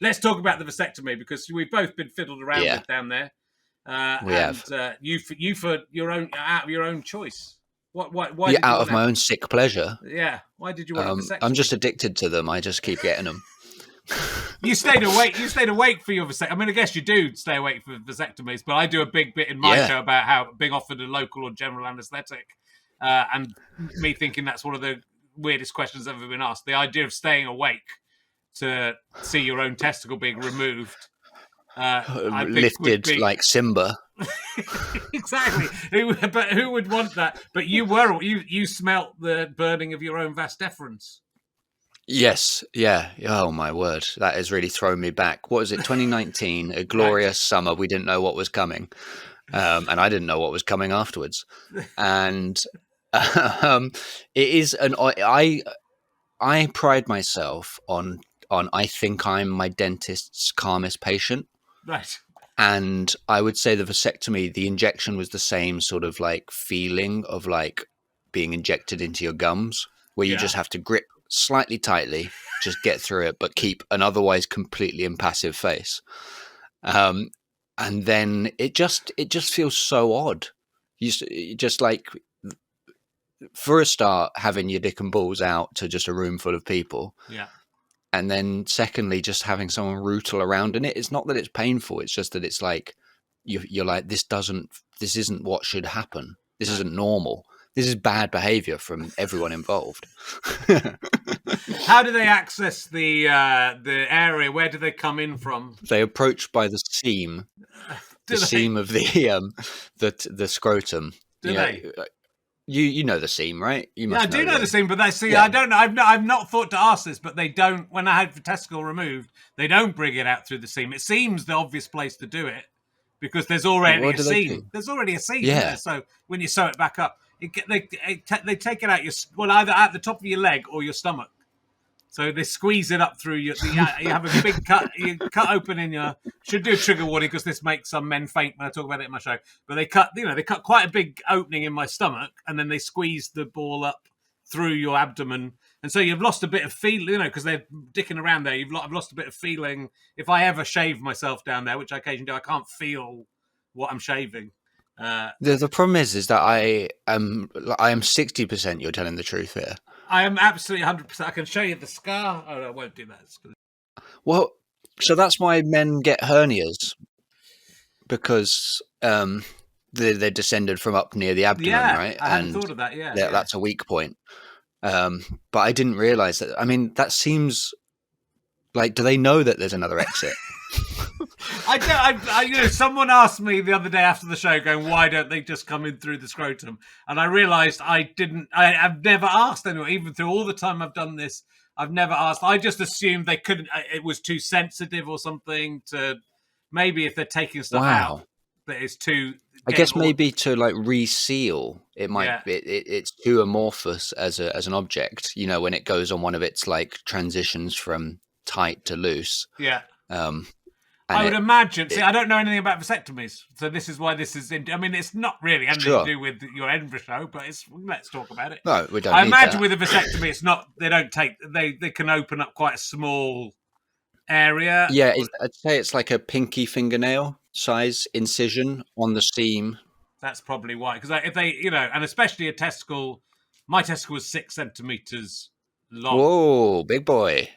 let's talk about the vasectomy, because we've both been fiddled around with down there. We have. You for your own, out of your own choice. Why You're did you out want of my own sick pleasure. Yeah. Why did you want a vasectomy? I'm just addicted to them. I just keep getting them. You stayed awake. You stayed awake for your vasectomy. I mean, I guess you do stay awake for vasectomies, but I do a big bit in my show about how being offered a local or general anaesthetic, and me thinking that's one of the weirdest questions ever been asked. The idea of staying awake to see your own testicle being removed, I think lifted like Simba. Exactly. But who would want that? But you smelt the burning of your own vas deferens. Yes, yeah. Oh my word, that has really thrown me back. What was it? 2019, a glorious summer. We didn't know what was coming, and I didn't know what was coming afterwards. And it is an I pride myself on I think I'm my dentist's calmest patient. Right. And I would say the vasectomy, the injection was the same sort of like feeling of like being injected into your gums, where you just have to grip slightly tightly, just get through it, but keep an otherwise completely impassive face. And then it just feels so odd. You just like, for a start, having your dick and balls out to just a room full of people. Yeah. And then secondly, just having someone rootle around in it. It's not that it's painful. It's just that it's like, you're like, this isn't what should happen. This isn't normal. This is bad behavior from everyone involved. How do they access the area? Where do they come in from? They approach by the seam, seam of the scrotum. Do they? You know the seam, right? You must. Yeah, I do know the seam, but I don't know. I've not thought to ask this, but they don't. When I had the testicle removed, they don't bring it out through the seam. It seems the obvious place to do it because there's already a seam. There's already a seam there. So when you sew it back up, they take it out either at the top of your leg or your stomach. So they squeeze it up through you have a big cut. You cut open in your. Should do a trigger warning because this makes some men faint when I talk about it in my show. But they cut quite a big opening in my stomach, and then they squeeze the ball up through your abdomen, and so you've lost a bit of feeling. Because they're dicking around there. I've lost a bit of feeling. If I ever shave myself down there, which I occasionally do, I can't feel what I'm shaving. The problem is that I am 60%. You're telling the truth here. I am absolutely 100%. I can show you the scar. Oh, no, I won't do that. Well, so that's why men get hernias, because they're descended from up near the abdomen, right? I hadn't thought of that. Yeah, that's a weak point. But I didn't realize that. I mean, that seems like, do they know that there's another exit? Someone asked me the other day after the show, going, "Why don't they just come in through the scrotum?" And I realised I've never asked anyone, even through all the time I've done this. I've never asked. I just assumed they couldn't. It was too sensitive or something. To maybe if they're taking stuff out, that it's too. I guess maybe to like reseal, it might. It's too amorphous as an object. When it goes on one of its like transitions from tight to loose. Yeah. I would imagine. See, I don't know anything about vasectomies, so this is why this is. I mean, it's not really anything to do with your Edinburgh show, but let's talk about it. No, we don't. I imagine with a vasectomy, it's not. They don't take. They can open up quite a small area. Yeah, I'd say it's like a pinky fingernail size incision on the seam. That's probably why. Because if they, and especially a testicle, my testicle was 6 centimeters long. Whoa, big boy.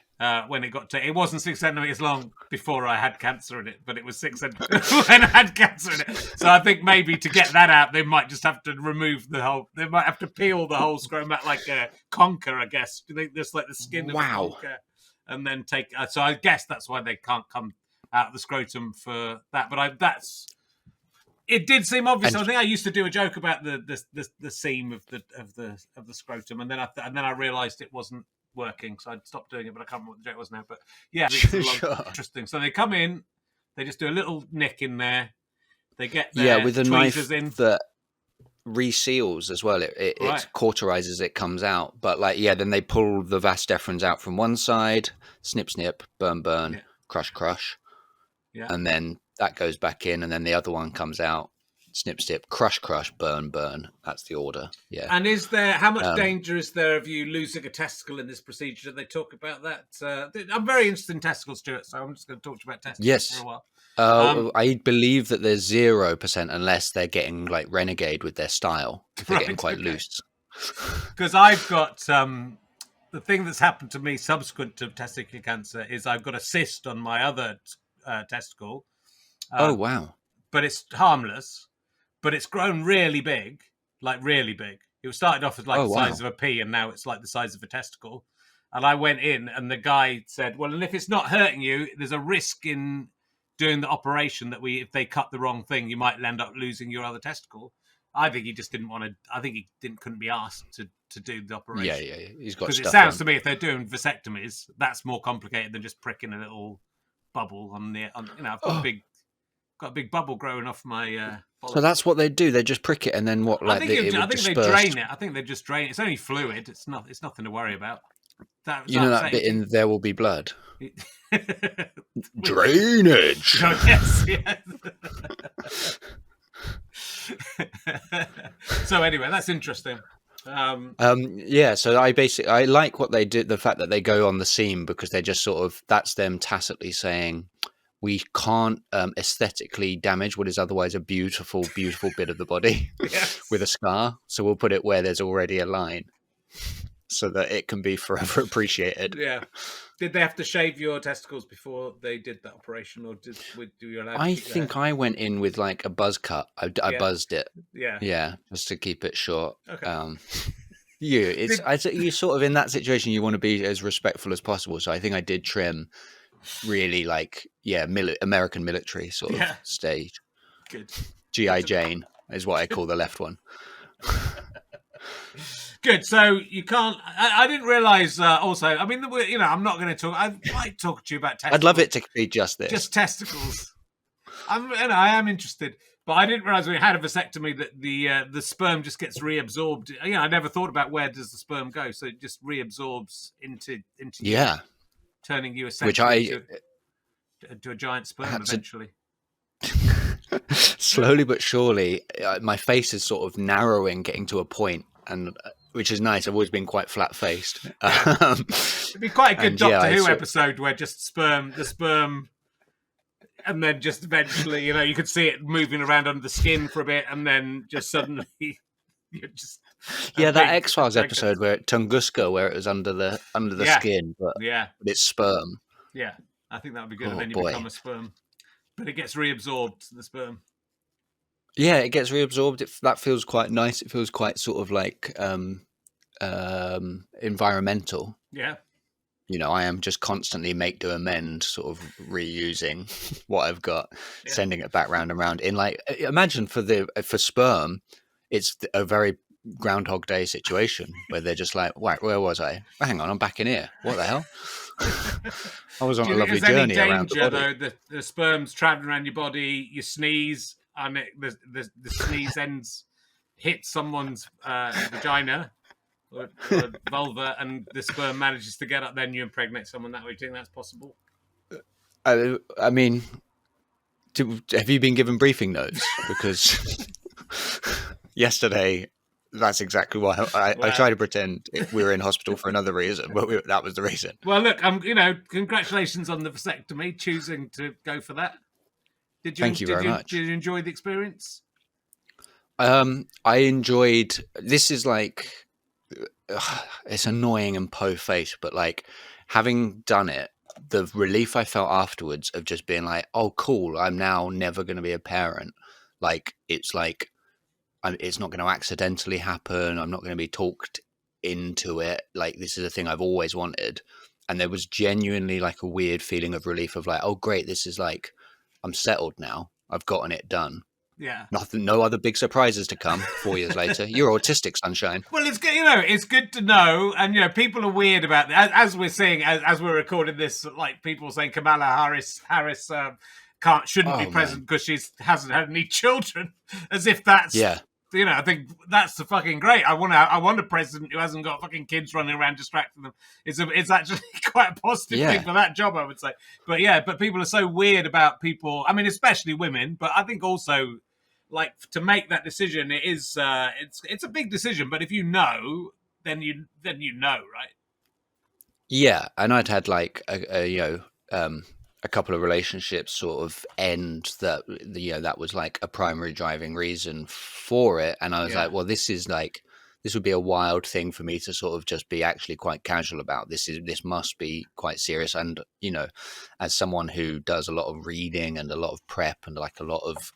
When it got to, it wasn't 6 centimeters long before I had cancer in it, but it was 6 centimeters when I had cancer in it. So I think maybe to get that out, they might just have to remove they might have to peel the whole scrotum out like a conker, I guess. Do you think just like the skin of a conker? And then take, so I guess that's why they can't come out of the scrotum for that. But it did seem obvious. I think I used to do a joke about the seam of the scrotum, and then I realised it wasn't working, so I'd stopped doing it, but I can't remember what the joke was now. But yeah, interesting. So they come in, they just do a little nick in there, they get their with a knife in. That reseals as well. It cauterizes it, comes out, but then they pull the vas deferens out from one side, snip, burn, crush, and then that goes back in, and then the other one comes out. snip, snip, crush, crush, burn, burn. That's the order. Yeah. And how much danger is there of you losing a testicle in this procedure? Do they talk about that? I'm very interested in testicles, Stuart, so I'm just going to talk to you about testicles for a while. I believe that there's 0% unless they're getting like renegade with their style. If they're getting quite loose. Because I've got the thing that's happened to me subsequent to testicular cancer is I've got a cyst on my other testicle. Oh, wow. But it's harmless. But it's grown really big, like really big. It started off as like the size of a pea, and now it's like the size of a testicle. And I went in, and the guy said, "Well, and if it's not hurting you, there's a risk in doing the operation that if they cut the wrong thing, you might end up losing your other testicle." I think he just didn't want to. I think he couldn't be asked to do the operation. Yeah. He's got. Because it sounds to me, if they're doing vasectomies, that's more complicated than just pricking a little bubble on the. I've got a big bubble growing off my. So that's what they do. They just prick it, and then what? Like I think they drain it. I think they just drain it. It's only fluid. It's nothing to worry about. That bit in There Will Be Blood. Drainage. Yes. So anyway, that's interesting. So I like what they did. The fact that they go on the seam because they're just sort of that's them tacitly saying. We can't aesthetically damage what is otherwise a beautiful, beautiful bit of the body with a scar. So we'll put it where there's already a line so that it can be forever appreciated. Yeah. Did they have to shave your testicles before they did that operation, or do you allow? I think I went in with like a buzz cut. I buzzed it. Yeah. Yeah, just to keep it short. Okay. You sort of in that situation, you want to be as respectful as possible. So I think I did trim. Really American military sort of stage. Good. G.I. Jane is what I call the left one. Good. So you can't. I didn't realize. Also, I mean, I'm not going to talk. I might talk to you about testicles. I'd love it to be just this. Just testicles. I am interested, but I didn't realize when you had a vasectomy that the sperm just gets reabsorbed. I never thought about where does the sperm go, so it just reabsorbs into you. Turning you essentially to a giant sperm eventually. Slowly but surely, my face is sort of narrowing, getting to a point, and which is nice. I've always been quite flat-faced. It'd be quite a good Doctor Who episode where just the sperm, and then just eventually, you could see it moving around under the skin for a bit, and then just suddenly you're just. That X-Files episode where Tunguska, where it was under the skin, but it's sperm. Yeah, I think that would be good. And then you become a sperm, but it gets reabsorbed. The sperm. Yeah, it gets reabsorbed. That feels quite nice. It feels quite sort of like environmental. Yeah. I am just constantly make do amend, sort of reusing what I've got, sending it back round and round. In like, imagine for sperm, it's a very Groundhog Day situation where they're just like, where was I? Hang on, I'm back in here. What the hell? I was on a lovely journey around the body. Though, the sperm's traveling around your body, you sneeze, and the sneeze ends hit someone's vagina or vulva, and the sperm manages to get up, then you impregnate someone that way. Do you think that's possible? I mean, have you been given briefing notes? Because yesterday, that's exactly why I try to pretend we were in hospital for another reason, but that was the reason. Well, look, congratulations on the vasectomy, choosing to go for that. Thank you very much. Did you enjoy the experience? I enjoyed. This is like it's annoying and po-faced, but like having done it, the relief I felt afterwards of just being like, oh, cool, I'm now never going to be a parent. Like it's not going to accidentally happen. I'm not going to be talked into it. Like this is a thing I've always wanted. And there was genuinely like a weird feeling of relief of like, oh great, this is like, I'm settled now. I've gotten it done. Yeah. No other big surprises to come 4 years later. You're autistic, sunshine. Well, it's good, it's good to know. And, people are weird about that. As we're seeing, as we're recording this, like people saying Kamala Harris shouldn't be president because she hasn't had any children, as if that's I think that's the fucking great. I want a president who hasn't got fucking kids running around distracting them. It's actually quite a positive thing for that job, I would say. But people are so weird about people. I mean, especially women, but I think also like to make that decision, it's a big decision. But if you know, then you know, right? Yeah, and I'd had like a couple of relationships sort of end that that was like a primary driving reason for it, and I was like, well, this would be a wild thing for me to sort of just be actually quite casual about. This must be quite serious, and as someone who does a lot of reading and a lot of prep and like a lot of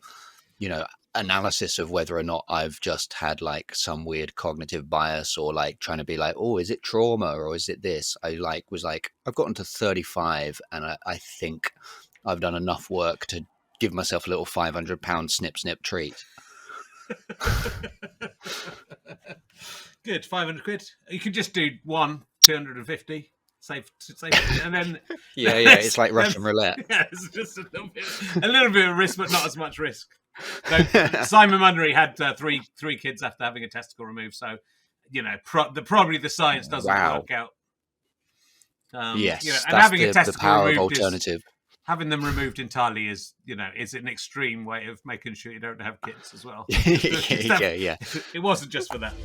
analysis of whether or not I've just had like some weird cognitive bias or like trying to be like, oh, is it trauma or is it this? I was like, I've gotten to 35 and I think I've done enough work to give myself a little £500 snip treat. Good, 500 quid. You could just do 250. Save, and then it's like Russian roulette. Yeah, it's just a little bit of risk, but not as much risk. So Simon Munnery had three kids after having a testicle removed. So probably the science doesn't work out. Yes, and that's having a testicle the power removed of alternative. Having them removed entirely is an extreme way of making sure you don't have kids as well. Yeah. It wasn't just for that.